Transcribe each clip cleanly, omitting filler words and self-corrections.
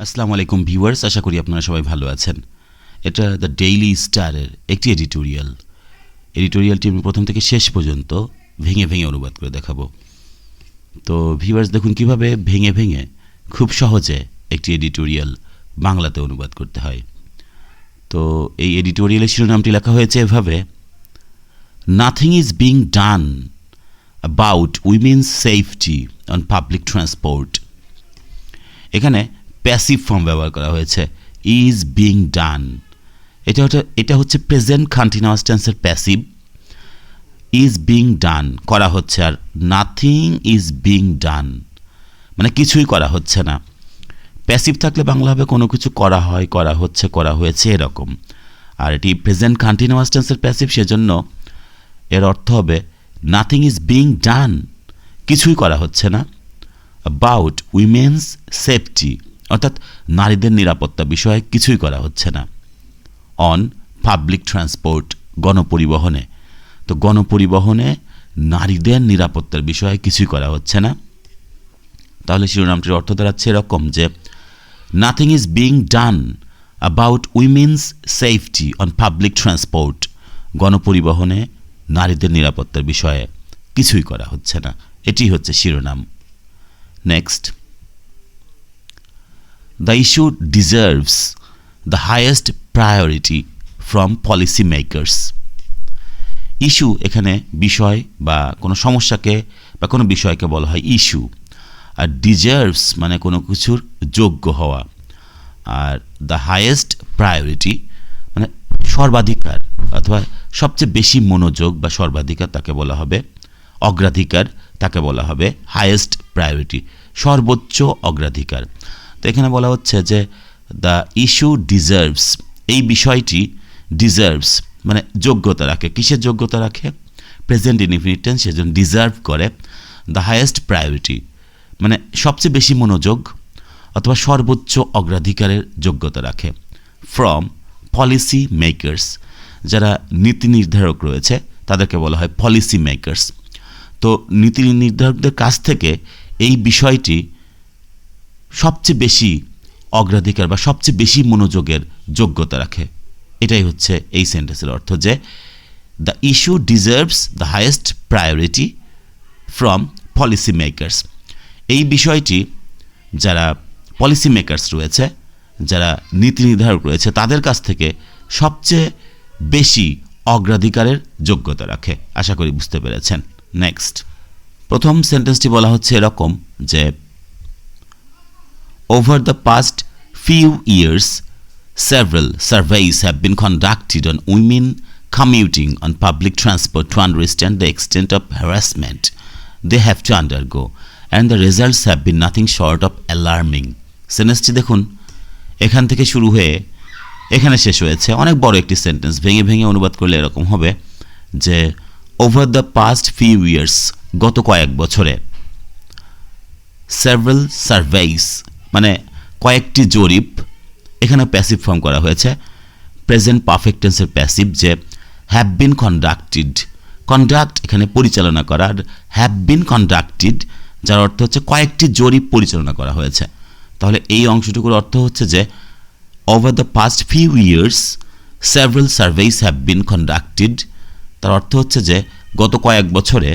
আসসালামু আলাইকুম ভিউয়ার্স, আশা করি আপনারা সবাই ভালো আছেন। এটা দ্য ডেইলি স্টারের একটি এডিটোরিয়ালটি আমি প্রথম থেকে শেষ পর্যন্ত ভেঙে ভেঙে অনুবাদ করে দেখাবো। তো ভিউয়ার্স দেখুন কিভাবে ভেঙে ভেঙে খুব সহজে একটি এডিটোরিয়াল বাংলাতে অনুবাদ করতে হয়। তো এই এডিটোরিয়ালের শিরোনামটি লেখা হয়েছে এভাবে: nothing is being done about women's safety on public transport. এখানে প্যাসিভ ফর্ম ব্যবহার করা হয়েছে, ইজ বিং ডান। এটা হচ্ছে প্রেজেন্ট কন্টিনিউয়াস টেন্সের প্যাসিভ। ইজ বিং ডান করা হচ্ছে, আর নাথিং ইজ বিং ডান মানে কিছুই করা হচ্ছে না। প্যাসিভ থাকলে বাংলা হবে কোনো কিছু করা হয়, করা হচ্ছে, করা হয়েছে এরকম। আর এটি প্রেজেন্ট কন্টিনিউয়াস টেন্সের প্যাসিভ, সেজন্য এর অর্থ হবে নাথিং ইজ বিং ডান, কিছুই করা হচ্ছে না, অ্যাবাউট উইমেন্স সেফটি অর্থাৎ নারীদের নিরাপত্তা বিষয়ে কিছুই করা হচ্ছে না। অন পাবলিক ট্রান্সপোর্ট গণপরিবহনে, তো গণপরিবহনে নারীদের নিরাপত্তার বিষয়ে কিছুই করা হচ্ছে না। তাহলে শিরোনামটির অর্থ দাঁড়াচ্ছে এরকম যে nothing is being done about women's safety on public transport, গণপরিবহনে নারীদের নিরাপত্তার বিষয়ে কিছুই করা হচ্ছে না। এটি হচ্ছে শিরোনাম। Next, the issue deserves the highest priority from policy makers. Issue এখানে বিষয় বা কোনো সমস্যাকে বা কোনো বিষয়কে বলা হয় ইস্যু, আর ডিজার্ভস মানে কোনো কিছুর যোগ্য হওয়া, আর দ্য হাইয়েস্ট প্রায়োরিটি মানে সর্বাধিকার অথবা সবচেয়ে বেশি মনোযোগ বা সর্বাধিকার তাকে বলা হবে, অগ্রাধিকার তাকে বলা হবে হাইয়েস্ট প্রায়োরিটি, সর্বোচ্চ অগ্রাধিকার। তো এখানে বলা হচ্ছে যে দ্য ইস্যু ডিজার্ভস, এই বিষয়টি ডিজার্ভস মানে যোগ্যতা রাখে। কিসের যোগ্যতা রাখে? প্রেজেন্ট ইনডিফিনিট টেন্স, সেজন্য ডিজার্ভ করে। দ্য হাইয়েস্ট প্রায়োরিটি মানে সবচেয়ে বেশি মনোযোগ অথবা সর্বোচ্চ অগ্রাধিকারের যোগ্যতা রাখে। ফ্রম পলিসি মেকার্স, যারা নীতি নির্ধারক রয়েছে তাদেরকে বলা হয় পলিসি মেকার্স। তো নীতি নির্ধারকদের কাছ থেকে এই বিষয়টি সবচেয়ে বেশি অগ্রাধিকার বা সবচেয়ে বেশি মনোযোগের যোগ্যতা রাখে। এটাই হচ্ছে এই সেন্টেন্সের অর্থ, যে the issue deserves the highest priority from policy makers. এই বিষয়টি যারা পলিসি মেকার্স রয়েছে, যারা নীতি নির্ধারক রয়েছে তাদের কাছ থেকে সবচেয়ে বেশি অগ্রাধিকারের যোগ্যতা রাখে। আশা করি বুঝতে পেরেছেন। নেক্সট, প্রথম সেন্টেন্সটি বলা হচ্ছে এরকম যে over the past few years, several surveys have been conducted on women commuting on public transport to understand the extent of harassment they have to undergo, and the results have been nothing short of alarming. সেন্টেন্সটি দেখুন, এখান থেকে শুরু হয়ে এখানে শেষ হয়েছে। অনেক বড় একটি সেন্টেন্স, ভেঙে ভেঙে অনুবাদ করলে এরকম হবে যে over the past few years, গত কয়েক বছরে, সেভারাল সার্ভেইস মানে কয়েকটি জরিপ, এখানে প্যাসিভ ফর্ম করা হয়েছে, প্রেজেন্ট পারফেক্ট টেন্সের প্যাসিভ, যে হ্যাভ বিন কন্ডাক্টেড, কন্ডাক্ট এখানে পরিচালনা করা, আর হ্যাভ বিন কন্ডাক্টেড যার অর্থ হচ্ছে কয়েকটি জরিপ পরিচালনা করা হয়েছে। তাহলে এই অংশটুকুর অর্থ হচ্ছে যে over the past few years several surveys have been conducted, তার অর্থ হচ্ছে যে গত কয়েক বছরে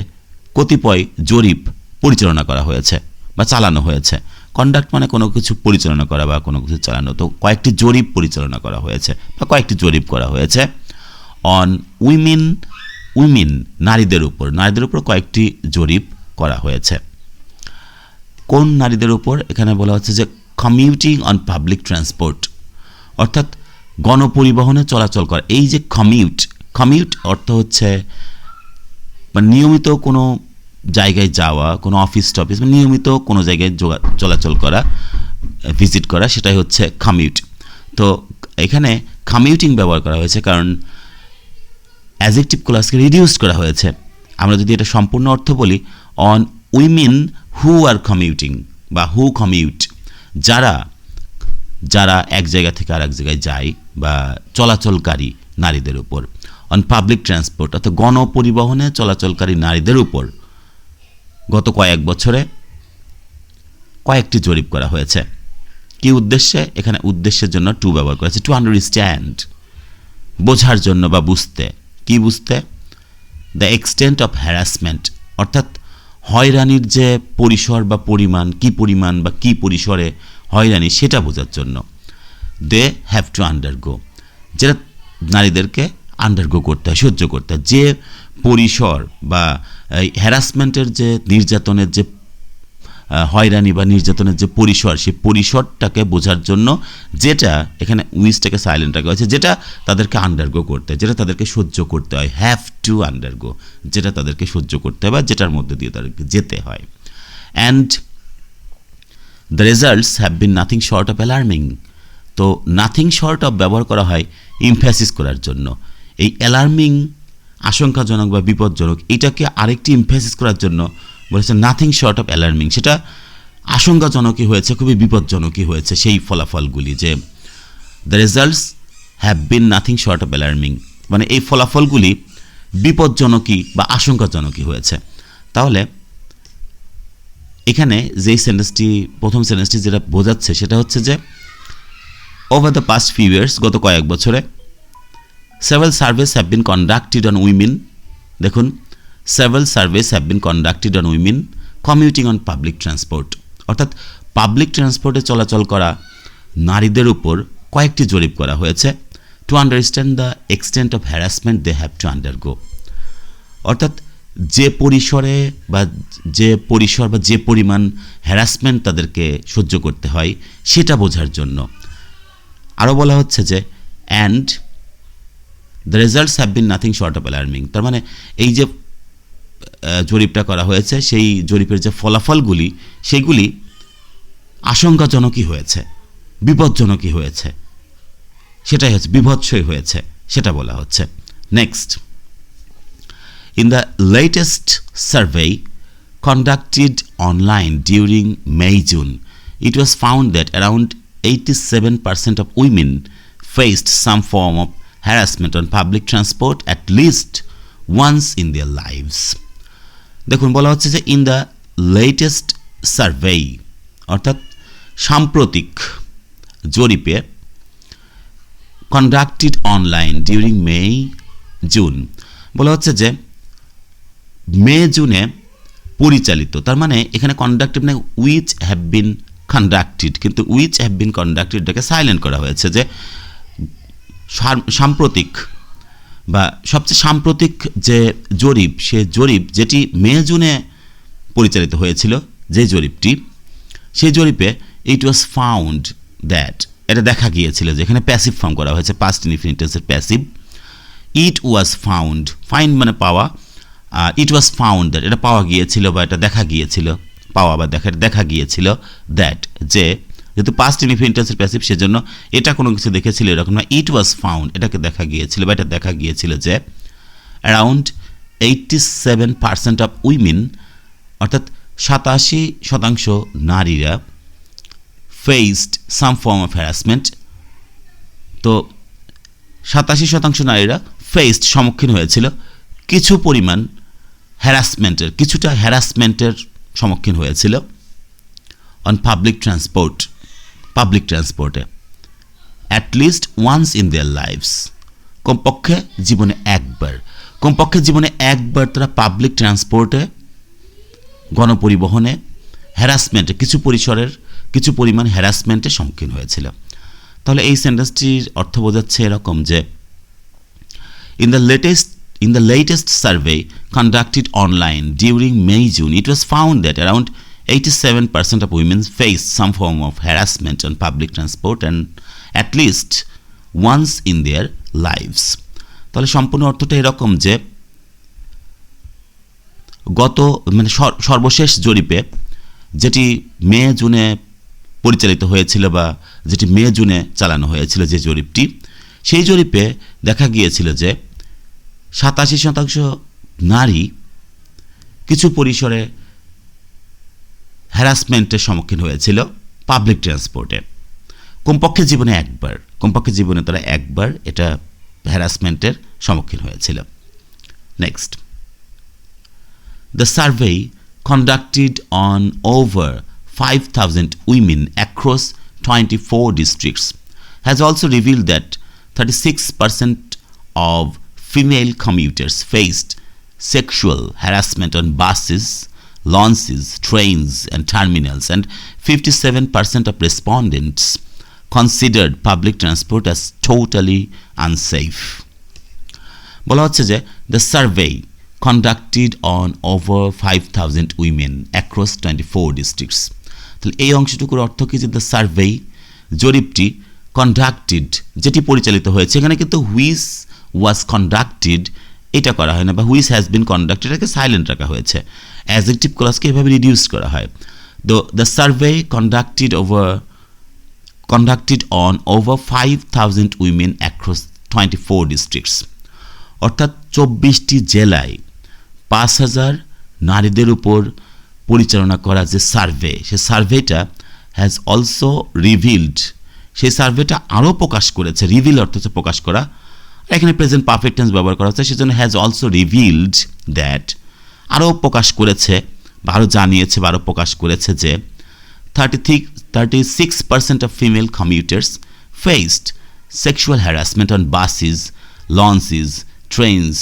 কতিপয় জরিপ পরিচালনা করা হয়েছে বা চালানো হয়েছে। কন্ডাক্ট মানে কোনো কিছু পরিচালনা করা বা কোনো কিছু চালানো, তো কয়েকটি জরিপ পরিচালনা করা হয়েছে বা কয়েকটি জরিপ করা হয়েছে অন উইমেন নারীদের উপর কয়েকটি জরিপ করা হয়েছে। কোন নারীদের উপর? এখানে বলা হচ্ছে যে কমিউটিং অন পাবলিক ট্রান্সপোর্ট অর্থাৎ গণপরিবহনে চলাচল করা। এই যে কমিউট অর্থ হচ্ছে মানে নিয়মিত কোনো জায়গায় যাওয়া, কোনো অফিস টফিস নিয়মিত কোনো জায়গায় চলাচল করা, ভিজিট করা, সেটাই হচ্ছে কমিউট। তো এখানে কমিউটিং ব্যবহার করা হয়েছে কারণ অ্যাডজেক্টিভ ক্লজকে রিডিউস করা হয়েছে। আমরা যদি এটা সম্পূর্ণ অর্থ বলি, on women who are commuting বা হু কমিউট, যারা এক জায়গা থেকে আরেক জায়গায় যায় বা চলাচলকারী নারীদের উপর। অন পাবলিক ট্রান্সপোর্ট অর্থাৎ গণপরিবহনে চলাচলকারী নারীদের উপর গত কয়েক বছরে কয়েকটি জরিপ করা হয়েছে। কি উদ্দেশ্যে? এখানে উদ্দেশ্যের জন্য টু ব্যবহার করেছে। টু আন্ডারস্ট্যান্ড, বোঝার জন্য বা বুঝতে। কি বুঝতে? দ্য এক্সটেন্ট অফ হ্যারাসমেন্ট, অর্থাৎ হয়রানির যে পরিসর বা পরিমাণ, কি পরিমাণ বা কি পরিসরে হয়রানি সেটা বোঝার জন্য। দে হ্যাভ টু আন্ডারগো, যেটা নারীদেরকে আন্ডারগো করতে হয়, সহ্য করতে হয়। যে পরিসর বা হ্যারাসমেন্টের যে নির্যাতনের যে হয়রানি বা নির্যাতনের যে পরিসর, সেই পরিসরটাকে বোঝার জন্য যেটা এখানে উইচটাকে সাইলেন্ট রাখা হয়েছে, যেটা তাদেরকে আন্ডারগো করতে হয়, যেটা তাদেরকে সহ্য করতে হয়। হ্যাভ টু আন্ডারগো, যেটা তাদেরকে সহ্য করতে হয় বা যেটার মধ্যে দিয়ে তাদেরকে যেতে হয়। And the results have been nothing short of alarming. তো নাথিং শর্ট অফ ব্যবহার করা হয় ইমফ্যাসিস করার জন্য। এই অ্যালার্মিং, আশঙ্কাজনক বা বিপজ্জনক, এটাকে আরেকটি ইমফ্যাসিস করার জন্য বলেছে নাথিং শর্ট অফ অ্যালার্মিং। সেটা আশঙ্কাজনকই হয়েছে, খুবই বিপজ্জনকই হয়েছে সেই ফলাফলগুলি, যে the results have been nothing short of alarming, মানে এই ফলাফলগুলি বিপজ্জনকই বা আশঙ্কাজনকই হয়েছে। তাহলে এখানে যেই সেন্টেন্সটি, প্রথম সেন্টেন্সটি যেটা বোঝাচ্ছে সেটা হচ্ছে যে over the past few years, গত কয়েক বছরে, several surveys have been conducted on women, দেখুন, several surveys have been conducted on women commuting on public transport, অর্থাৎ পাবলিক ট্রান্সপোর্টে চলাচল করা নারীদের উপর কয়েকটি জরিপ করা হয়েছে। To understand the extent of harassment they have to undergo, অর্থাৎ যে পরিসরে বা যে পরিসর বা যে পরিমাণ হ্যারাসমেন্ট তাদেরকে সহ্য করতে হয় সেটা বোঝার জন্য। আরও বলা হচ্ছে যে and the results have been nothing short of alarming, তার মানে এই যে জরিপটা করা হয়েছে সেই জরিপের যে ফলাফলগুলি সেগুলি আশঙ্কাজনকই হয়েছে, বিপজ্জনকই হয়েছে, সেটাই হচ্ছে, বিভৎসই হয়েছে, সেটা বলা হচ্ছে। Next, in the latest survey conducted online during May-June, it was found that around 87% of women faced some form of harassment on public transport at least once in their lives. দেখুন, বলা হচ্ছে যে ইন দ্য লেটেস্ট সার্ভে, অর্থাৎ সাম্প্রতিক জরিপে, conducted online during May-June, বলা হচ্ছে যে মে-জুনে পরিচালিত, তার মানে এখানে কন্ডাক্টেড মানে উইচ হ্যাভ বিন কন্ডাক্টেড, কিন্তু উইচ হ্যাভ বিন কন্ডাক্টেডটাকে সাইলেন্ট করা হয়েছে, যে সাম্প্রতিক বা সবচেয়ে সাম্প্রতিক যে জরিপ, সে জরিপ যেটি মে-জুনে পরিচালিত হয়েছিল, যে জরিপটি, সেই জরিপে ইট ওয়াজ ফাউন্ড দ্যাট, এটা দেখা গিয়েছিল, যে এখানে প্যাসিভ ফর্ম করা হয়েছে, পাস্ট ইনফিনিটিভের passive. It was found, find মানে পাওয়া, ইট ওয়াজ ফাউন্ড দ্যাট, এটা পাওয়া গিয়েছিল বা এটা দেখা গিয়েছিল, পাওয়া বা দেখা গিয়েছিল, দ্যাট, যে, যেহেতু পাস্ট ইনফিনিটিভের প্যাসিভ সেজন্য এটা কোনো কিছু দেখেছিল এরকম না, ইট ওয়াজ ফাউন্ড, এটাকে দেখা গিয়েছিল বা এটা দেখা গিয়েছিল যে অ্যারাউন্ড 87% অফ উইমেন, অর্থাৎ 87% নারীরা faced some form of harassment. তো 87% নারীরা ফেসড, সম্মুখীন হয়েছিল কিছু পরিমাণ হ্যারাসমেন্টের, কিছুটা হ্যারাসমেন্টের সম্মুখীন হয়েছিল অন পাবলিক ট্রান্সপোর্টে at least once in their lives, কমপক্ষে জীবনে একবার তারা পাবলিক ট্রান্সপোর্টে, গণপরিবহনে হ্যারাসমেন্টে, কিছু পরিমাণ হ্যারাসমেন্টের সম্মুখীন হয়েছিল। তাহলে এই সেন্টেন্সটির অর্থ বোঝাচ্ছে এরকম যে in the latest survey conducted online during May-June, it was found that around 87% of women faced some form of harassment on public transport and at least once in their lives. তাহলে সম্পূর্ণ অর্থটা এরকম যে গত মানে সর্বশেষ জরিপে, যেটি মে-জুনে পরিচালিত হয়েছিল বা যেটি মে-জুনে চালানো হয়েছিল, যে জরিপটি, সেই জরিপে দেখা গিয়েছিল যে 87% নারী কিছু পরিসরে হ্যারাসমেন্টের সম্মুখীন হয়েছিল পাবলিক ট্রান্সপোর্টে, কমপক্ষে জীবনে তারা একবার এটা হ্যারাসমেন্টের সম্মুখীন হয়েছিল। Next, the survey conducted on over 5,000 women across 24 districts has also revealed that 36% of female commuters faced sexual harassment on buses, launches, trains, and terminals, and 57% of respondents considered public transport as totally unsafe. বলা হচ্ছে যে the survey conducted on over 5,000 women across 24 districts. তাহলে এই অংশটুকুর অর্থ কি যে the survey জরিপটি conducted যেটি পরিচালিত হয়েছে এখানে কিন্তু which was conducted এটা করা হয় না বা which has been conducted এটাকে সাইলেন্ট রাখা হয়েছে অ্যাডজেক্টিভ ক্লজকে এভাবে রিডিউস করা হয় the survey conducted on over 5,000 women across 24 districts অর্থাৎ 24টি জেলায় 5,000 নারীদের উপর পরিচালনা করা যে সার্ভে সে সার্ভেটা হ্যাজ অলসো রিভিলড সেই সার্ভেটা আরও প্রকাশ করেছে রিভিল অর্থ হচ্ছে প্রকাশ করা এখানে প্রেজেন্ট পারফেক্ট টেন্স ব্যবহার করা হচ্ছে সেজন্য হ্যাজ অলসো রিভিলড দ্যাট আরও প্রকাশ করেছে বা আরও জানিয়েছে বা আরও প্রকাশ করেছে যে 36% of female commuters faced sexual harassment on buses, launches, trains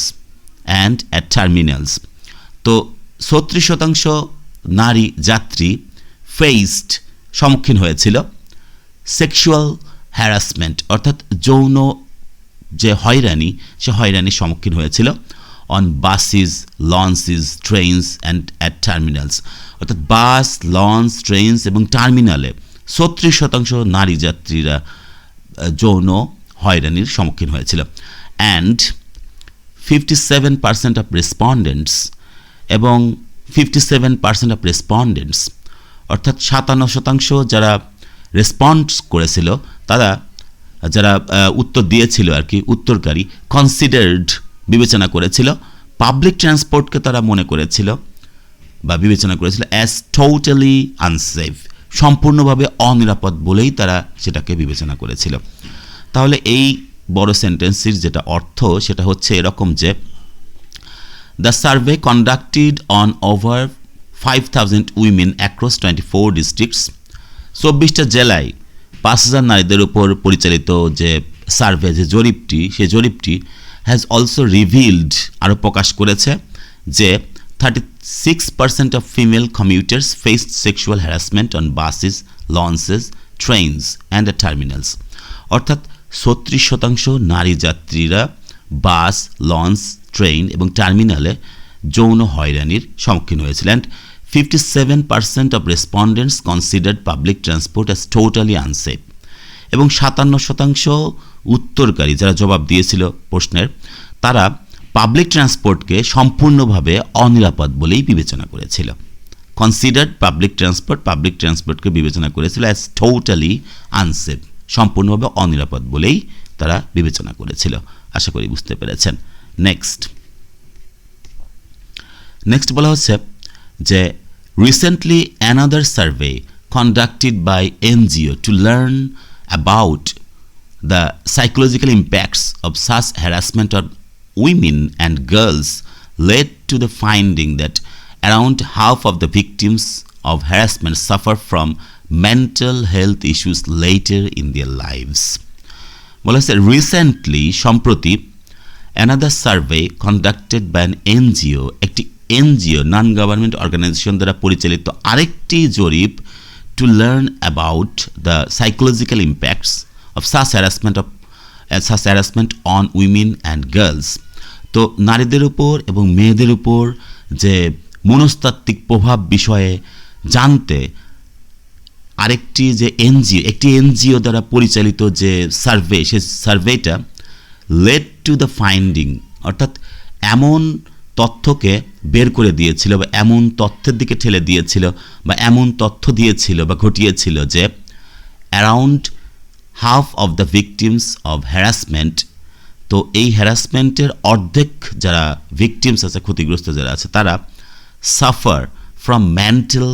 and at terminals. তো 36% নারী যাত্রী ফেসড সম্মুখীন হয়েছিল সেক্সুয়াল হ্যারাসমেন্ট অর্থাৎ যৌন যে হয়রানি সে হয়রানির সম্মুখীন হয়েছিল on buses launches trains and at terminals অর্থাৎ বাস লঞ্চ ট্রেনস এবং টার্মিনালে 36% নারী যাত্রীরা যৌন হয়রানির সম্মুখীন হয়েছিল অ্যান্ড 57% অফ রেসপন্ডেন্টস এবং 57% অফ রেসপন্ডেন্টস অর্থাৎ 57% যারা রেসপন্স করেছিল তারা যারা উত্তর দিয়েছিল আর কি উত্তরকারী কনসিডার্ড বিবেচনা করেছিল পাবলিক ট্রান্সপোর্টকে তারা মনে করেছিল বা বিবেচনা করেছিল অ্যাজ টোটালি আনসেফ সম্পূর্ণভাবে অনিরাপদ বলেই তারা সেটাকে বিবেচনা করেছিল তাহলে এই বড় সেন্টেন্সের যেটা অর্থ সেটা হচ্ছে এরকম যে the survey conducted on over 5,000 women across 24 districts 24টা জেলায় 5,000 নারীদের উপর পরিচালিত যে সার্ভে যে জরিপটি সেই জরিপটি হ্যাজ অলসো রিভিলড আরও প্রকাশ করেছে যে 36% of female commuters faced sexual harassment on buses, launches, trains and at terminals. অর্থাৎ 36% নারী যাত্রীরা বাস লঞ্চ ট্রেন এবং টার্মিনালে যৌন হয়রানির সম্মুখীন হয়েছিল and 57% of respondents considered public transport as totally unsafe এবং 57% উত্তরকারী যারা জবাব দিয়েছিল প্রশ্নের তারা পাবলিক ট্রান্সপোর্টকে সম্পূর্ণভাবে অনিরাপদ বলেই বিবেচনা করেছিল কনসিডার্ড পাবলিক ট্রান্সপোর্টকে বিবেচনা করেছিল অ্যাজ টোটালি আনসেফ সম্পূর্ণভাবে অনিরাপদ বলেই তারা বিবেচনা করেছিল আশা করি বুঝতে পেরেছেন নেক্সট বলা হচ্ছে যে recently another survey conducted by NGO to learn about the psychological impacts of such harassment on women and girls led to the finding that around half of the victims of harassment suffer from mental health issues later in their lives. বলা হচ্ছে recently সম্প্রতি another survey conducted by an NGO একটি NGO non government organisation দ্বারা পরিচালিত আরেকটি জরিপ two learn about the psychological impacts of such harassment on women and girls তো নারীদের উপর এবং মেয়েদের উপর যে মনস্তাত্ত্বিক প্রভাব বিষয়ে জানতে আরেকটি যে এনজিও দ্বারা পরিচালিত যে সার্ভে সে সার্ভেটা লেড টু দ্য ফাইন্ডিং অর্থাৎ এমন তথ্যকে বের করে দিয়েছিল বা এমন তথ্যের দিকে ঠেলে দিয়েছিল বা এমন তথ্য দিয়েছিল বা ঘটিয়েছিল যে around half of the victims of harassment তো এই হ্যারাসমেন্টের অর্ধেক যারা ভিকটিমস আছে ক্ষতিগ্রস্ত যারা আছে তারা সাফার ফ্রম মেন্টাল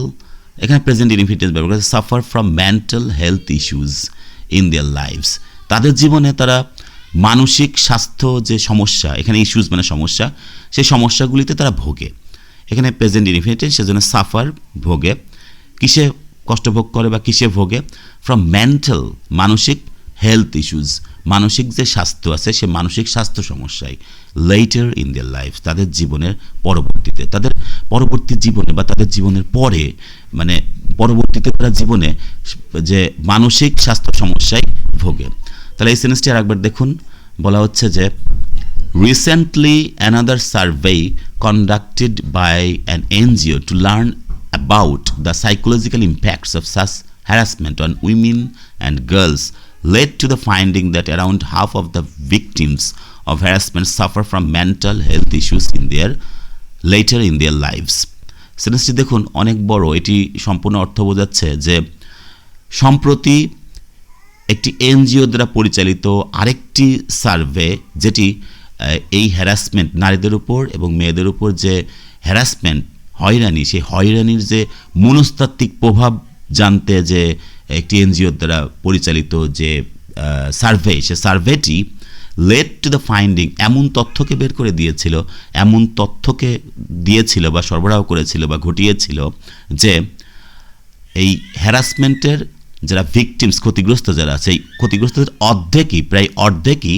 এখানে প্রেজেন্ট ইনফিনিটিভ ব্যবহার করেছে suffer from mental health issues in their lives তাদের জীবনে তারা মানসিক স্বাস্থ্য যে সমস্যা এখানে ইস্যুজ মানে সমস্যা সেই সমস্যাগুলিতে তারা ভোগে এখানে প্রেজেন্ট ইনফিনিটিভ সেজন্য সাফার ভোগে কিসে কষ্টভোগ করে বা কিসে ভোগে? ফ্রম মেন্টাল, মানসিক হেলথ ইস্যুজ, মানসিক যে স্বাস্থ্য আছে সে মানসিক স্বাস্থ্য সমস্যায় লেটার ইন দেয়ার লাইফ, তাদের জীবনের পরবর্তীতে, তাদের পরবর্তী জীবনে বা তাদের জীবনের পরে, মানে পরবর্তীতে তারা জীবনে যে মানসিক স্বাস্থ্য সমস্যায় ভোগে। তাহলে এই সেন্টেন্সটি আরেকবার দেখুন। বলা হচ্ছে যে recently another survey conducted by an NGO to learn about the psychological impacts of such harassment on women and girls led to the finding that around half of the victims of harassment suffer from mental health issues in their later in their lives. সেন্টেন্সটি দেখুন অনেক বড়, এটি সম্পূর্ণ অর্থ বোঝাচ্ছে যে সম্প্রতি একটি এনজিও দ্বারা পরিচালিত আরেকটি সার্ভে, যেটি এই হ্যারাসমেন্ট, নারীদের উপর এবং মেয়েদের উপর যে হ্যারাসমেন্ট, হয়রানি, সেই হয়রানির যে মনস্তাত্ত্বিক প্রভাব জানতে যে একটি এনজিওর দ্বারা পরিচালিত যে সার্ভে, সে সার্ভেটি লেড টু দ্য ফাইন্ডিং, এমন তথ্যকে বের করে দিয়েছিল, এমন তথ্যকে দিয়েছিল বা সরবরাহ করেছিল বা ঘটিয়েছিল যে এই হ্যারাসমেন্টের যারা ভিকটিমস, ক্ষতিগ্রস্ত যারা, সেই ক্ষতিগ্রস্তদের অর্ধেকই, প্রায় অর্ধেকই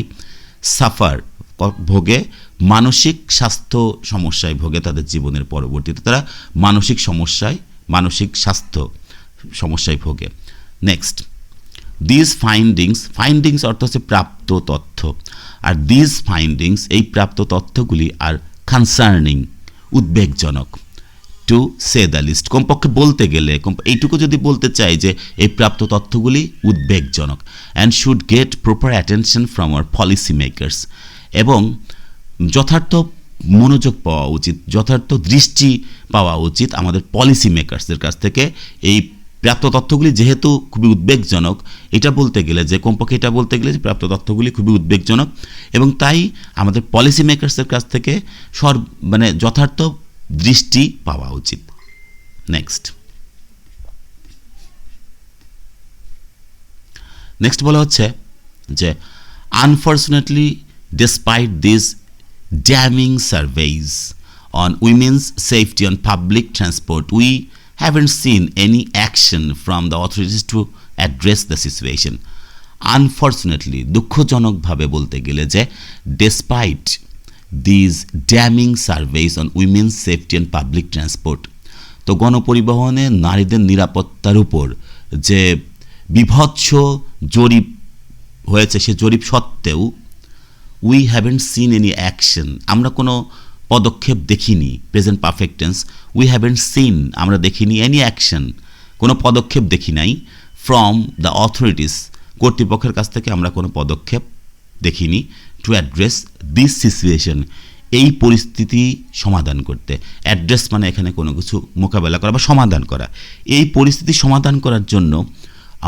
সাফার, ভোগে, মানসিক স্বাস্থ্য সমস্যায় ভোগে তাদের জীবনের পরবর্তীতে, তারা মানসিক সমস্যায়, মানসিক স্বাস্থ্য সমস্যায় ভোগে। নেক্সট, দিস ফাইন্ডিংস, ফাইন্ডিংস অর্থ হচ্ছে প্রাপ্ত তথ্য, আর দিস ফাইন্ডিংস, এই প্রাপ্ত তথ্যগুলি আর কনসার্নিং, উদ্বেগজনক, টু সে দ্য লিস্ট, কমপক্ষে বলতে গেলে এইটুকু যদি বলতে চাই যে এই প্রাপ্ত তথ্যগুলি উদ্বেগজনক, and should get proper attention from our policy makers, এবং যথার্থ মনোযোগ পাওয়া উচিত, যথার্থ দৃষ্টি পাওয়া উচিত আমাদের পলিসি মেকার্সদের কাছ থেকে। এই প্রাপ্ত তথ্যগুলি যেহেতু খুবই উদ্বেগজনক, এটা বলতে গেলে যে কমপক্ষে এটা বলতে গেলে যে প্রাপ্ত তথ্যগুলি খুবই উদ্বেগজনক, এবং তাই আমাদের পলিসি মেকার্সদের কাছ থেকে মানে যথার্থ দৃষ্টি পাওয়া উচিত। নেক্সট বলা হচ্ছে যে unfortunately despite these damning surveys on women's safety on public transport, we haven't seen any action from the authorities to address the situation. Unfortunately, দুঃখজনকভাবে বলতে গেলে যে despite these damning surveys on women's safety and public transport, তো গণপরিবহনে নারীদের নিরাপত্তার উপর যে বিভৎস জরিপ হয়েছে, সে জরিপ সত্ত্বেও we haven't seen any action, আমরা কোনো পদক্ষেপ দেখিনি, present perfect tense, we haven't seen, আমরা দেখিনি, এনি অ্যাকশন, কোনো পদক্ষেপ দেখি নাই, ফ্রম দ্য অথরিটিস, কর্তৃপক্ষের কাছ থেকে আমরা কোনো পদক্ষেপ দেখিনি, টু অ্যাড্রেস দিস সিচুয়েশন, এই পরিস্থিতি সমাধান করতে। অ্যাড্রেস মানে এখানে কোনো কিছু মোকাবেলা করা বা সমাধান করা। এই পরিস্থিতি সমাধান করার জন্য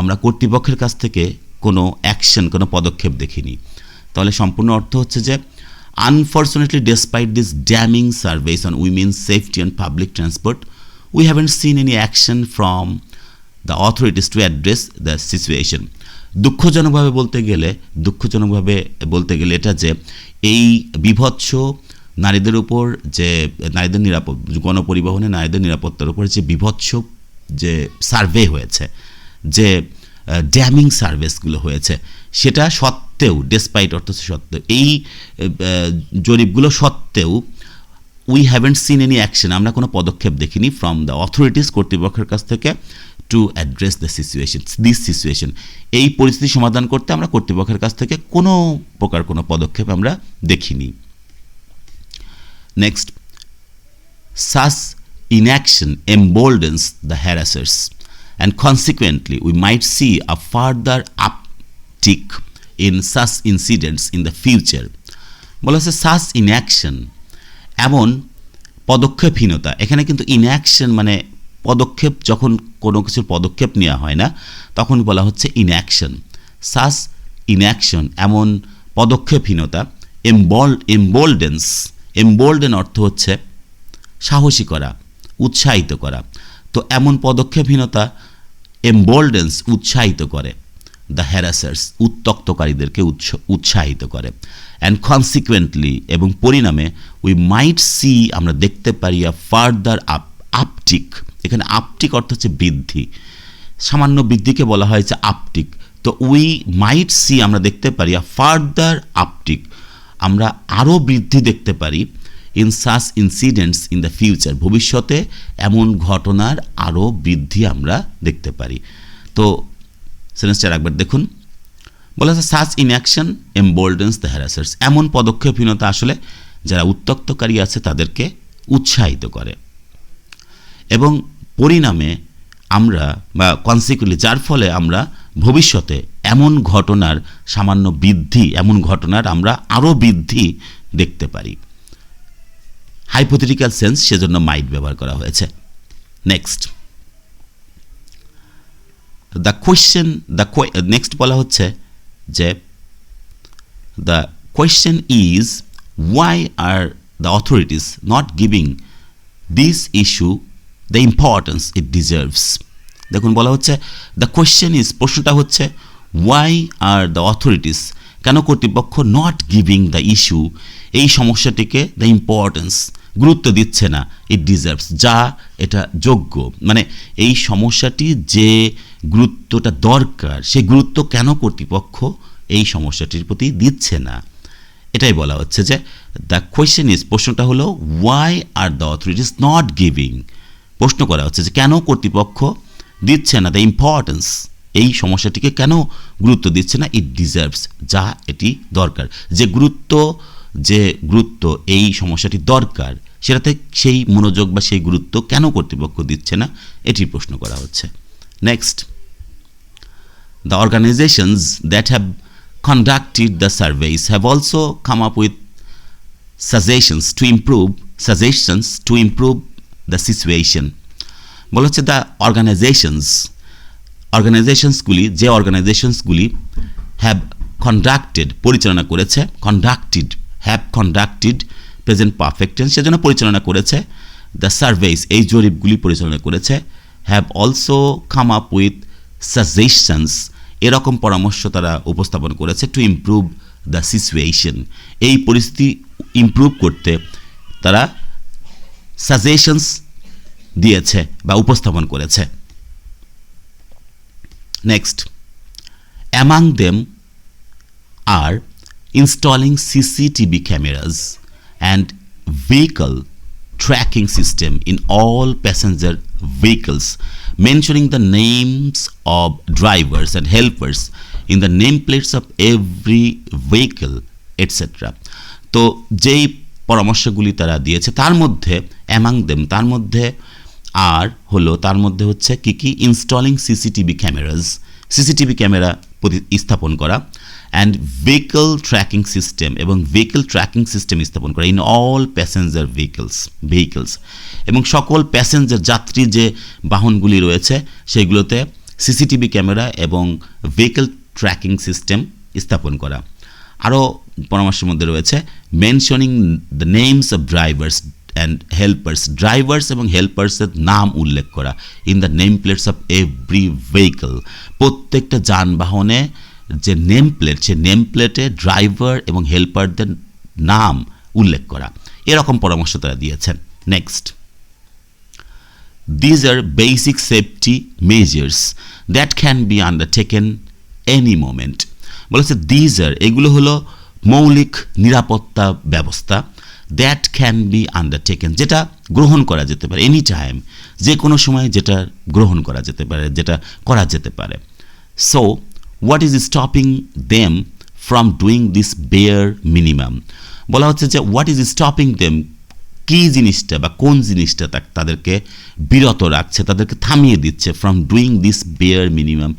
আমরা কর্তৃপক্ষের কাছ থেকে কোনো অ্যাকশন, কোনো পদক্ষেপ দেখিনি। তাহলে সম্পূর্ণ অর্থ হচ্ছে যে unfortunately despite this damning surveys on women's safety and public transport, we haven't seen any action from the authorities to address the situation. দুঃখজনকভাবে বলতে গেলে এটা যে এই বিভৎস নারীদের উপর যে নারীদের গণপরিবহনে নারীদের নিরাপত্তার উপর যে বিভৎস যে সার্ভে হয়েছে, যে ড্যামিং সার্ভেসগুলো হয়েছে, সেটা সত্ত্বেও, ডেসপাইট অর্থ সত্ত্বেও, এই জরিপগুলো সত্ত্বেও we haven't seen any action, আমরা কোনো পদক্ষেপ দেখিনি, ফ্রম দ্য অথরিটিস, কর্তৃপক্ষের কাছ থেকে, two address the this situation, এই পরিস্থিতি সমাধান করতে আমরা কর্তৃপক্ষের কাছ থেকে কোনো প্রকার কোনো পদক্ষেপ আমরা দেখিনি। Next, such inaction emboldens the harassers, and consequently we might see a further uptick in such incidents in the future. বলা হচ্ছে such inaction, এমন পদক্ষেপহীনতা, এখানে কিন্তু ইনঅ্যাকশন মানে পদক্ষেপ, যখন কোনো কিছুর পদক্ষেপ নেওয়া হয় না তখন বলা হচ্ছে ইনঅ্যাকশন। such inaction, এমন পদক্ষেপহীনতা, এমবোল্ডেন অর্থ হচ্ছে সাহসী করা, উৎসাহিত করা, তো এমন পদক্ষেপহীনতা এমবোল্ডেন্স উৎসাহিত করে, দ্য হ্যারাসার্স উত্তক্তকারীদেরকে উৎসাহিত করে, অ্যান্ড কনসিকুয়েন্টলি এবং পরিণামে উই মাইট সি আমরা দেখতে পারি আ ফার্দার আপটিক, এখানে আপটিক অর্থ হচ্ছে বৃদ্ধি, সামান্য বৃদ্ধিকে বলা হয়েছে আপটিক। তো উই মাইট সি আমরা দেখতে পারি ফার্দার আপটিক, আমরা আরও বৃদ্ধি দেখতে পারি in such incidents in the future, ভবিষ্যতে এমন ঘটনার আরও বৃদ্ধি আমরা দেখতে পারি। তো সেন্টেন্সটা একবার দেখুন, বলা আছে সাচ ইন অ্যাকশন এমবোল্ডেন্স দ্য হ্যারাসার্স, এমন পদক্ষেপহীনতা আসলে যারা উত্ত্যক্তকারী আছে তাদেরকে উৎসাহিত করে, এবং পরিণামে আমরা বা কনসিকুয়েন্টলি যার ফলে আমরা ভবিষ্যতে এমন ঘটনার সামান্য বৃদ্ধি, এমন ঘটনার আমরা আরও বৃদ্ধি দেখতে পারি। হাইপোথেটিক্যাল সেন্স সেজন্য মাইট ব্যবহার করা হয়েছে। নেক্সট দ্য কোয়েশ্চেন, নেক্সট বলা হচ্ছে যে the question is Y are the authorities not giving this issue the importance it deserves. দেখুন বলা হচ্ছে দ্য কোয়েশ্চেন ইজ, প্রশ্নটা হচ্ছে ওয়াই আর দ্য অথরিটিস, কেন কর্তৃপক্ষ নট গিভিং দ্য ইস্যু, এই সমস্যাটিকে দ্য ইম্পর্টেন্স, গুরুত্ব দিচ্ছে না, ইট ডিজার্ভস, যা এটা যোগ্য, মানে এই সমস্যাটি যে গুরুত্বটা দরকার সেই গুরুত্ব কেন কর্তৃপক্ষ এই সমস্যাটির প্রতি দিচ্ছে না, এটাই বলা হচ্ছে যে দ্য কোয়েশ্চেন ইজ, প্রশ্নটা হলো why are the authorities not giving, প্রশ্ন করা হচ্ছে যে কেন কর্তৃপক্ষ দিচ্ছে না দ্য ইম্পর্টেন্স, এই সমস্যাটিকে কেন গুরুত্ব দিচ্ছে না, ইট ডিজার্ভস, যা এটি দরকার, যে গুরুত্ব এই সমস্যাটি দরকার সেটাতে সেই মনোযোগ বা সেই গুরুত্ব কেন কর্তৃপক্ষ দিচ্ছে না, এটির প্রশ্ন করা হচ্ছে। Next the organisations that have conducted the surveys have also come up with suggestions to improve the situation. বলা হচ্ছে দ্য অর্গানাইজেশনসগুলি, যে অর্গানাইজেশনসগুলি হ্যাভ কন্ডাক্টেড, পরিচালনা করেছে, have conducted present perfect tense, সেজন্য পরিচালনা করেছে, দ্য সার্ভেস, এই জরিপগুলি পরিচালনা করেছে, have also come up with suggestions, এরকম পরামর্শ তারা উপস্থাপন করেছে, টু ইমপ্রুভ দ্য সিচুয়েশন, এই পরিস্থিতি ইমপ্রুভ করতে তারা সাজেশনস দিয়েছে বা উপস্থাপন করেছে। Next among them are installing CCTV cameras and vehicle tracking system in all passenger vehicles, mentioning the names of drivers and helpers in the nameplates of every vehicle, etc. তো যেই পরামর্শগুলি তারা দিয়েছে তার মধ্যে অ্যামাং দেম, তার মধ্যে হচ্ছে কি ইনস্টলিং সিসিটিভি ক্যামেরা স্থাপন করা, অ্যান্ড ভেহিকল ট্র্যাকিং সিস্টেম, এবং ভেহিকল ট্র্যাকিং সিস্টেম স্থাপন করা ইন অল প্যাসেঞ্জার ভেহিকলস, এবং সকল প্যাসেঞ্জার যাত্রী যে বাহনগুলি রয়েছে সেগুলোতে সিসিটিভি ক্যামেরা এবং ভেহিকল ট্র্যাকিং সিস্টেম স্থাপন করা। আরও পরামর্শের মধ্যে রয়েছে mentioning the names of drivers and helpers, drivers এবং হেল্পার্সের নাম উল্লেখ করা in the name plates of every vehicle, প্রত্যেকটা যানবাহনে যে নেম প্লেট, সে নেম প্লেটে ড্রাইভার এবং হেল্পারদের নাম উল্লেখ করা, এরকম পরামর্শ তারা দিয়েছেন। Next these are basic safety measures that can be undertaken any moment, বলেছে দিজ আর, এগুলো হলো মৌলিক নিরাপত্তা ব্যবস্থা, দ্যাট ক্যান বি আন্ডারটেকেন, যেটা গ্রহণ করা যেতে পারে, এনি টাইম, যে কোনো সময় যেটা গ্রহণ করা যেতে পারে, যেটা করা যেতে পারে। So what is stopping them from doing this bare minimum, বলা হচ্ছে যে what is stopping them, কী জিনিসটা বা কোন জিনিসটা তাদেরকে বিরত রাখছে, তাদেরকে থামিয়ে দিচ্ছে, from doing this bare minimum,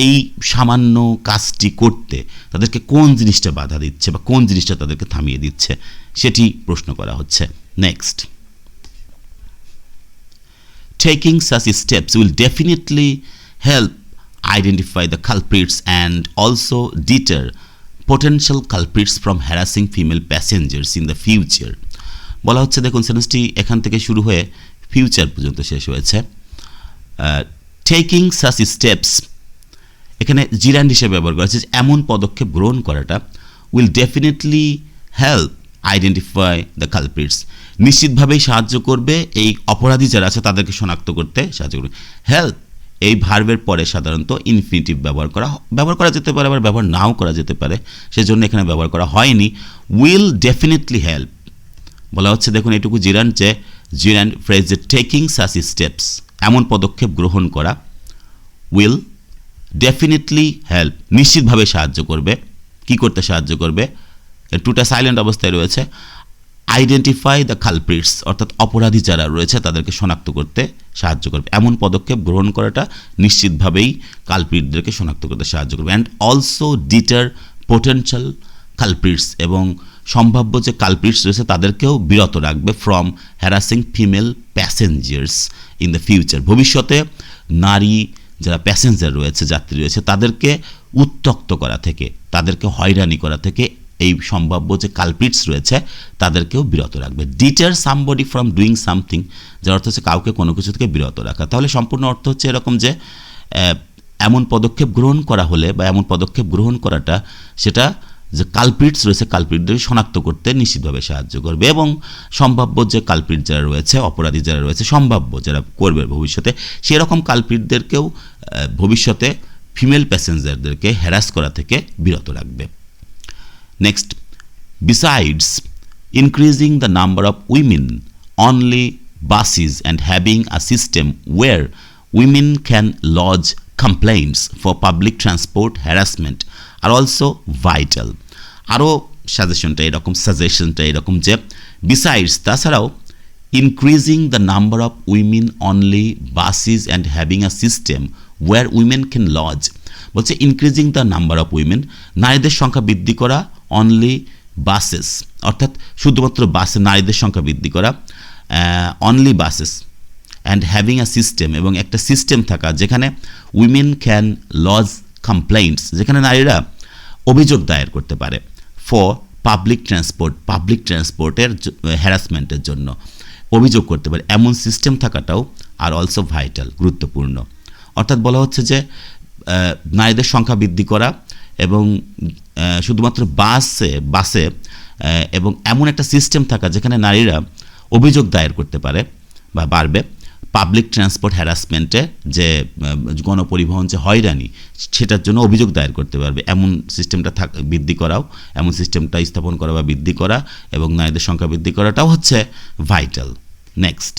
এই সামান্য কাজটি করতে তাদেরকে কোন জিনিসটা বাধা দিচ্ছে বা কোন জিনিসটা তাদেরকে থামিয়ে দিচ্ছে, সেটি প্রশ্ন করা হচ্ছে। Next taking such steps will definitely help identify the culprits and also deter potential culprits from harassing female passengers in the future. বলা হচ্ছে, দেখুন সেন্টেন্সটি এখান থেকে শুরু হয়ে ফিউচার পর্যন্ত শেষ হয়েছে। টেকিং সাচ স্টেপস, এখানে জিরান্ড হিসেবে ব্যবহার করা হচ্ছে, এমন পদক্ষেপ গ্রহণ করাটা will definitely help identify the culprits, নিশ্চিতভাবেই সাহায্য করবে এই অপরাধী যারা আছে তাদেরকে শনাক্ত করতে সাহায্য করবে। হেল্প এই ভার্বের পরে সাধারণত ইনফিনিটিভ ব্যবহার করা যেতে পারে, আবার ব্যবহার নাও করা যেতে পারে, সেজন্য এখানে ব্যবহার করা হয়নি। উইল ডেফিনেটলি হেল্প বলা হচ্ছে, দেখুন এটুকু জিরান্ড যে জিরান্ড ফ্রেজ যে টেকিং সাচ স্টেপস, এমন পদক্ষেপ গ্রহণ করা, উইল ডেফিনেটলি হেল্প নিশ্চিতভাবে সাহায্য করবে। কি করতে সাহায্য করবে? টুটা সাইলেন্ট অবস্থায় রয়েছে। আইডেন্টিফাই দ্য কালপ্রিটস অর্থাৎ অপরাধী যারা রয়েছে তাদেরকে শনাক্ত করতে সাহায্য করবে। এমন পদক্ষেপ গ্রহণ করাটা নিশ্চিতভাবেই কালপ্রিটদেরকে শনাক্ত করতে সাহায্য করবে। And also deter potential culprits এবং সম্ভাব্য যে কালপ্রিটস রয়েছে তাদেরকেও বিরত রাখবে from harassing female passengers in the future. ভবিষ্যতে নারী যারা প্যাসেঞ্জার রয়েছে, যাত্রী রয়েছে, তাদেরকে উত্ত্যক্ত করা থেকে, তাদেরকে হয়রানি করা থেকে এই সম্ভাব্য যে কালপ্রিটস রয়েছে তাদেরকেও বিরত রাখবে। Deter somebody from doing something, যার অর্থ হচ্ছে কাউকে কোনো কিছু থেকে বিরত রাখা। তাহলে সম্পূর্ণ অর্থ হচ্ছে এরকম যে এমন পদক্ষেপ গ্রহণ করা হলে বা এমন পদক্ষেপ গ্রহণ করাটা সেটা যে কালপ্রিটস রয়েছে কালপ্রিটদের শনাক্ত করতে নিশ্চিতভাবে সাহায্য করবে এবং সম্ভাব্য যে কালপ্রিট যারা রয়েছে, অপরাধী যারা রয়েছে, সম্ভাব্য যারা করবে ভবিষ্যতে, সেরকম কালপ্রিটদেরকেও ভবিষ্যতে ফিমেল প্যাসেঞ্জারদেরকে হ্যারাস করা থেকে বিরত রাখবে। Next, besides increasing the number of women only buses and having a system where women can lodge complaints for public transport harassment are also vital. আরও সাজেশনটা এরকম যে besides তাছাড়াও increasing the number of women only buses and having a system where women can lodge, বলছে increasing the number of women, নারীদের সংখ্যা বৃদ্ধি করা, অনলি বাসেস অর্থাৎ শুধুমাত্র বাসে নারীদের সংখ্যা বৃদ্ধি করা, only buses and having a system এবং একটা সিস্টেম থাকা যেখানে উইমেন ক্যান লজ কমপ্লেইন্টস, যেখানে নারীরা অভিযোগ দায়ের করতে পারে, ফর পাবলিক ট্রান্সপোর্টের হ্যারাসমেন্টের জন্য অভিযোগ করতে পারে, এমন সিস্টেম থাকাটাও আর অলসো ভাইটাল, গুরুত্বপূর্ণ। অর্থাৎ বলা হচ্ছে যে নারীদের সংখ্যা বৃদ্ধি করা এবং শুধুমাত্র বাসে এবং এমন একটা সিস্টেম থাকা যেখানে নারীরা অভিযোগ দায়ের করতে পারে বা পারবে পাবলিক ট্রান্সপোর্ট হ্যারাসমেন্টে, যে গণপরিবহন যে হয়রানি সেটার জন্য অভিযোগ দায়ের করতে পারবে, এমন সিস্টেমটা বৃদ্ধি করাও, এমন সিস্টেমটা স্থাপন করা বা বৃদ্ধি করা এবং নারীদের সংখ্যা বৃদ্ধি করাটাও হচ্ছে vital. Next,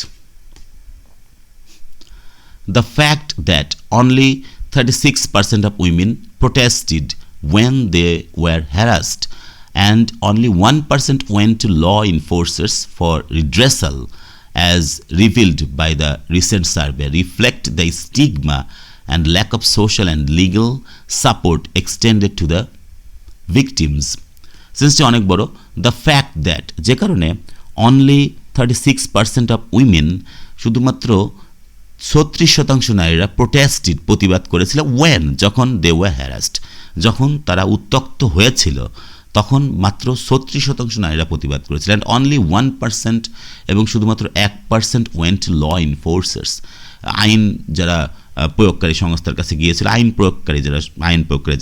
the fact that only 36% of women protested when they were harassed and only 1% went to law enforcers for redressal as revealed by the recent survey reflect the stigma and lack of social and legal support extended to the victims. Since অনেক বড়, the fact that যে কারণে only 36% of women শুধুমাত্র 36% নারীরা protested প্রতিবাদ করেছিল when যখন they were harassed, যখন তারা উত্ত্যক্ত হয়েছিল তখন মাত্র 36% নারীরা প্রতিবাদ করেছিল। অ্যান্ড অনলি 1% এবং শুধুমাত্র 1% ওয়েন্ট ল এনফোর্সার্স, আইন যারা প্রয়োগকারী সংস্থার কাছে গিয়েছিল, আইন প্রয়োগকারী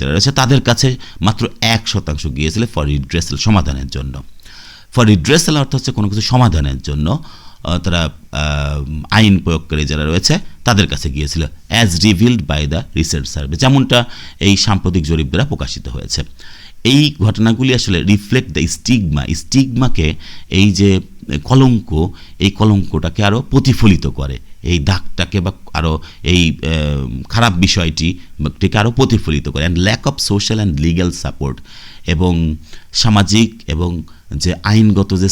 যারা রয়েছে তাদের কাছে মাত্র 1% গিয়েছিল ফর রিড্রেসাল, সমাধানের জন্য। ফর রিড্রেসাল অর্থ হচ্ছে কোনো কিছু সমাধানের জন্য তারা আইন প্রয়োগকারী যারা রয়েছে তাদের কাছে গিয়েছিল, as revealed by the recent survey, যেমনটা এই সাম্প্রতিক জরিপ দ্বারা প্রকাশিত হয়েছে। এই ঘটনাগুলি আসলে রিফ্লেক্ট দ্য স্টিগমাকে, এই যে কলঙ্ক, এই কলঙ্কটাকে আরও প্রতিফলিত করে, এই দাগটাকে বা আরও এই খারাপ বিষয়টিকে আরও প্রতিফলিত করে। And lack of social and legal support, এবং সামাজিক এবং যে আইনগত যে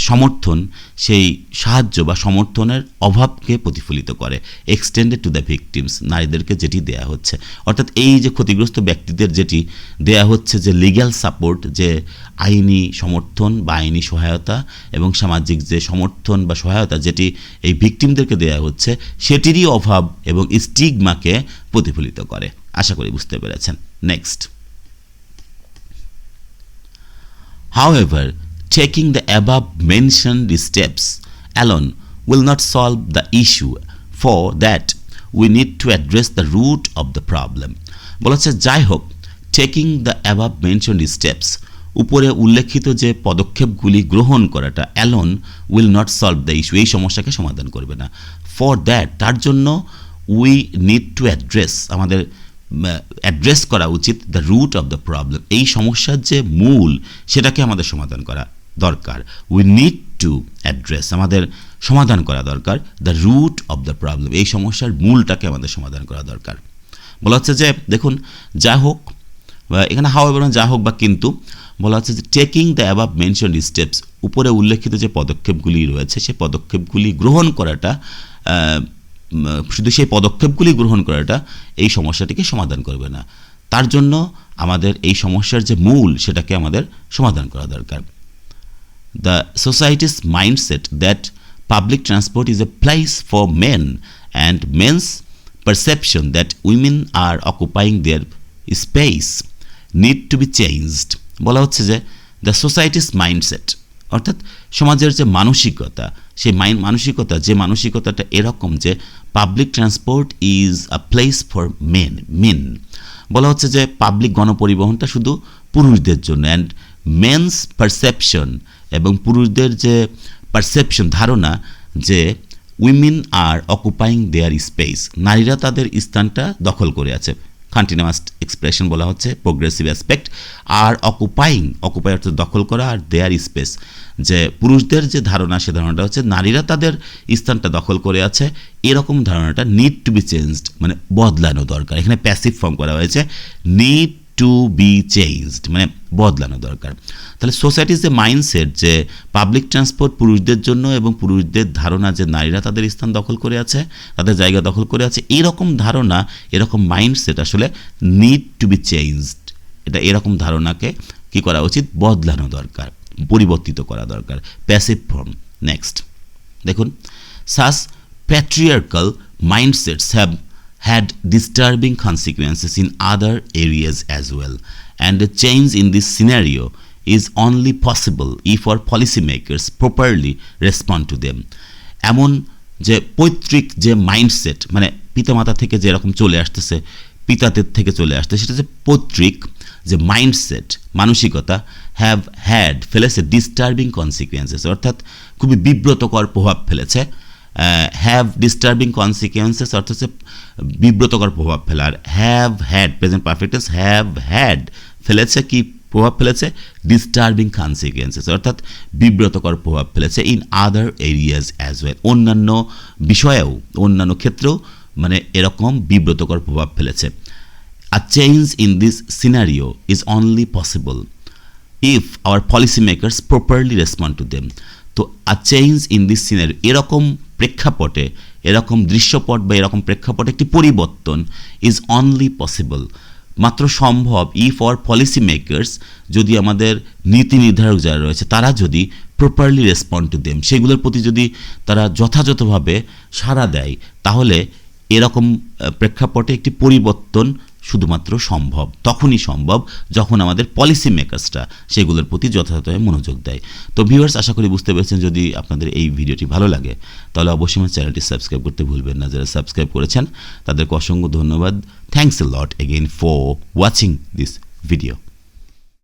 সমর্থন, সেই সাহায্য বা সমর্থনের অভাবকে প্রতিফলিত করে। এক্সটেন্ডেড টু দ্য ভিকটিমস, নারীদেরকে যেটি দেয়া হচ্ছে, অর্থাৎ এই যে ক্ষতিগ্রস্ত ব্যক্তিদের যেটি দেয়া হচ্ছে, যে লিগ্যাল সাপোর্ট, যে আইনি সমর্থন বা আইনি সহায়তা এবং সামাজিক যে সমর্থন বা সহায়তা যেটি এই ভিকটিমদেরকে দেয়া হচ্ছে, সেটিরই অভাব এবং স্টিগমাকে প্রতিফলিত করে। আশা করি বুঝতে পেরেছেন। Next, however, taking the above mentioned steps alone will not solve the issue. For that, we need to address the root of the problem. বলেছে যাই হোক, taking the above mentioned steps, উপরে উল্লেখিত যে পদক্ষেপগুলি গ্রহণ করাটা alone will not solve the issue, এই সমস্যাকে সমাধান করবে না। For that, তার জন্য উই নিড টু অ্যাড্রেস, আমাদের অ্যাড্রেস করা উচিত the root of the problem, এই সমস্যার যে মূল সেটাকে আমাদের সমাধান করা দরকার। উই নিড টু অ্যাড্রেস, আমাদের সমাধান করা দরকার the root of the problem, এই সমস্যার মূলটাকে আমাদের সমাধান করা দরকার। বলা হচ্ছে যে দেখুন, যা হোক, এখানে হাওয়েভার যা হোক বা কিন্তু বলা হচ্ছে যে taking the above mentioned steps, উপরে উল্লেখিত যে পদক্ষেপগুলি রয়েছে সেই পদক্ষেপগুলি গ্রহণ করাটা, শুধু সেই পদক্ষেপগুলি গ্রহণ করাটা এই সমস্যাটিকে সমাধান করবে না, তার জন্য আমাদের এই সমস্যার যে মূল সেটাকে আমাদের সমাধান করা দরকার। The societies mindset that public transport is a place for men and men's perception that women are occupying their space need to be changed। বলা হচ্ছে যে দ্য সোসাইটিস মাইন্ডসেট, অর্থাৎ সমাজের যে মানসিকতা, সেই মানসিকতা, যে মানসিকতাটা এরকম যে public transport is a place for men, বলা হচ্ছে যে পাবলিক গণপরিবহনটা শুধু পুরুষদের জন্য, অ্যান্ড মেন্স পারসেপশন, এবং পুরুষদের যে পারসেপশন, ধারণা যে women are occupying their space, নারীরা তাদের স্থানটা দখল করে আছে। কন্টিনিউয়াস এক্সপ্রেশন বলা হচ্ছে, প্রোগ্রেসিভ অ্যাসপেক্ট। আর অকুপাই অর্থাৎ দখল করা, আর দেয়ার স্পেস, যে পুরুষদের যে ধারণা, সে ধারণাটা হচ্ছে নারীরা তাদের স্থানটা দখল করে আছে, এরকম ধারণাটা নিড টু বি চেঞ্জড, মানে বদলানো দরকার। এখানে প্যাসিভ ফর্ম করা হয়েছে, নিড টু বি চেঞ্জড, মানে বদলানো দরকার। তাহলে সোসাইটির যে মাইন্ডসেট যে পাবলিক ট্রান্সপোর্ট পুরুষদের জন্য, এবং পুরুষদের ধারণা যে নারীরা তাদের স্থান দখল করে আছে, তাদের জায়গা দখল করে আছে, এরকম ধারণা, এরকম মাইন্ডসেট আসলে নিড টু বি চেঞ্জড, এটা এরকম ধারণাকে কি করা উচিত, বদলানো দরকার, পরিবর্তিত করা দরকার। Passive form. নেক্সট দেখুন, such patriarchal mindsets have had disturbing consequences in other areas as well, and a change in this scenario is only possible if our policymakers properly respond to them। এমন যে পৈতৃক যে mindset, মানে পিতামাতা থেকে যে এরকম চলে আসতেছে, পিতাদের থেকে চলে আসতেছে, সেটা যে পৈতৃক যে মাইন্ডসেট, মানসিকতা, হ্যাভ হ্যাড, ফেলেছে ডিস্টার্বিং কনসিকুয়েন্সেস, অর্থাৎ খুবই বিব্রতকর প্রভাব ফেলেছে। হ্যাভ ডিস্টার্বিং কনসিকুয়েন্সেস অর্থাৎ হচ্ছে বিব্রতকর প্রভাব ফেলা। আর have had, present perfect tense, have had ফেলেছে কি প্রভাব ফেলেছে, ডিস্টার্বিং কনসিকুয়েন্সেস, অর্থাৎ বিব্রতকর প্রভাব ফেলেছে। In other areas as well, অন্যান্য বিষয়েও, অন্যান্য ক্ষেত্রেও মানে এরকম বিব্রতকর প্রভাব ফেলেছে। A change in this scenario is only possible if our policy makers properly respond to them. তো a change in this scenario, এরকম প্রেক্ষাপটে, এরকম দৃশ্যপট বা এরকম প্রেক্ষাপটে একটি পরিবর্তন ইজ অনলি পসিবল, মাত্র সম্ভব ইফ আওয়ার পলিসি মেকার্স, যদি আমাদের নীতি নির্ধারক যারা রয়েছে তারা যদি প্রপারলি রেসপন্ড টু দেম, সেগুলোর প্রতি যদি তারা যথাযথভাবে সাড়া দেয়, তাহলে এরকম প্রেক্ষাপটে একটি পরিবর্তন শুধুমাত্র সম্ভব, তখনই সম্ভব যখন আমাদের পলিসি মেকার্সরা সেগুলোর প্রতি যথাযথভাবে মনোযোগ দেয়। তো ভিউয়ার্স, আশা করি বুঝতে পেরেছেন। যদি আপনাদের এই ভিডিওটি ভালো লাগে তাহলে অবশ্যই আমার চ্যানেলটি সাবস্ক্রাইব করতে ভুলবেন না। যারা সাবস্ক্রাইব করেছেন তাদেরকে অসংখ্য ধন্যবাদ। Thanks a lot again for watching this video.